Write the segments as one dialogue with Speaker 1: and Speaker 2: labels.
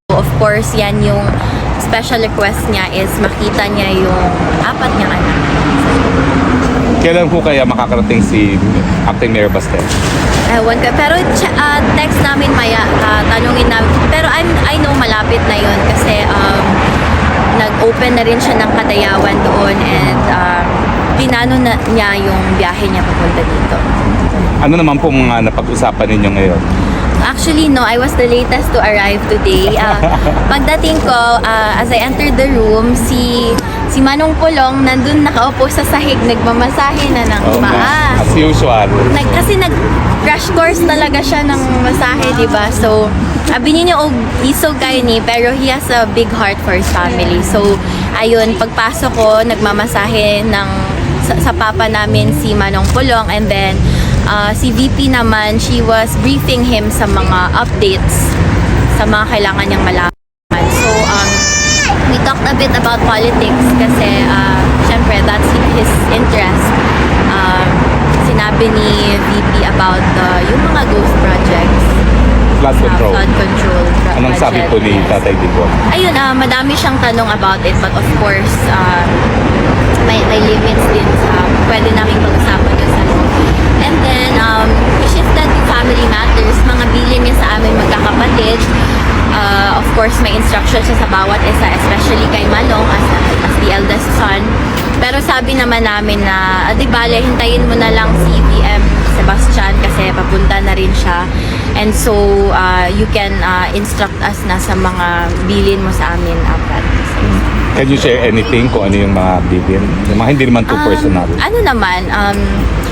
Speaker 1: Of course, yan yung special request niya is makita niya yung 4 niyang anak.
Speaker 2: Kailan po kaya makakarating si Acting Mayor Baste?
Speaker 1: Ewan ko. Pero text namin maya, tanungin namin. Pero I know malapit na yun kasi nag-open na rin siya ng Kadayawan doon and pinano na niya yung biyahe niya papunta dito.
Speaker 2: Ano naman po mga napag-usapan ninyo ngayon?
Speaker 1: Actually, no, I was the latest to arrive today. Pagdating ko, as I entered the room, si Manong Pulong nandun nakaupo sa sahig, nagmamasahe na ng paa.
Speaker 2: As usual.
Speaker 1: Kasi nag-crash course talaga siya ng masahe, di ba? So, sabi niya, he's so tiny, pero he has a big heart for his family. So, ayun, pagpasok ko, nagmamasahe sa papa namin si Manong Pulong, and then, si VP naman, she was briefing him sa mga updates sa mga kailangan niyang malaman. So, we talked a bit about politics kasi syempre that's his interest. Sinabi ni VP about yung mga ghost projects.
Speaker 2: Flood control.
Speaker 1: Flood control
Speaker 2: Anong sabi po ni Tatay Digo?
Speaker 1: Ayun, madami siyang tanong about it, but of course, may limits din sa pwede namin pag-usapan yun sa loob. And then, shifted to family matters, mga bilin niya sa amin magkakapatid. Of course, may instruction siya sa bawat isa, especially kay Manong as the eldest son. Pero sabi naman namin na, di bale, hintayin mo na lang si VM Sebastian kasi papunta na rin siya. And so, you can instruct us na sa mga bilin mo sa amin apat.
Speaker 2: Can you share anything kung ano yung mga bilin? Yung mga hindi naman too personal.
Speaker 1: Ano naman,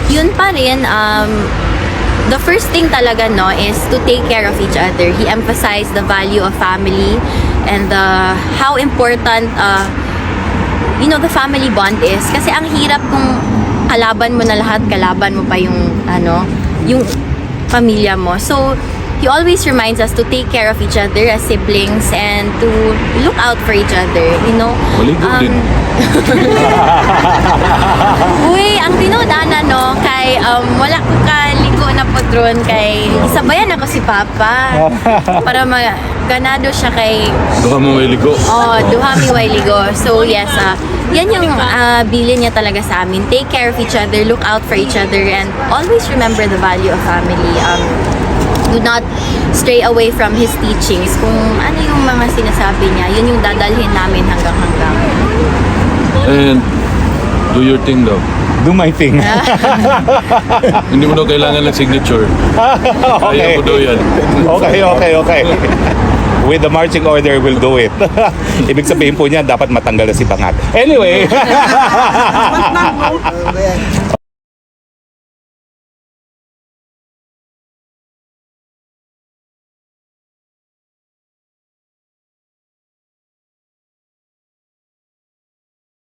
Speaker 1: yun pa rin, the first thing talaga no is to take care of each other. He emphasized the value of family and how important the family bond is. Kasi ang hirap kung kalaban mo na lahat, kalaban mo pa yung yung pamilya mo. So he always reminds us to take care of each other as siblings and to look out for each other,
Speaker 2: Maligo din.
Speaker 1: Uy, ang tinudana no kay wala ko kaligo na podron kay isabayan ako si Papa para ganado siya kay
Speaker 3: Duha mo may ligo.
Speaker 1: duha mi way ligo. So yes, yan yung bilin niya talaga sa amin. Take care of each other, look out for each other, and always remember the value of family. Do not stray away from his teachings. Kung ano yung mga sinasabi niya, yun yung dadalhin namin hanggang.
Speaker 3: And do your thing daw.
Speaker 2: Do my thing.
Speaker 3: Hindi mo daw kailangan ng signature.
Speaker 2: Okay.
Speaker 3: Ayaw mo daw yan.
Speaker 2: Okay. With the marching order, we'll do it. Ibig sabihin po niya, dapat matanggal na si Bangat. Anyway.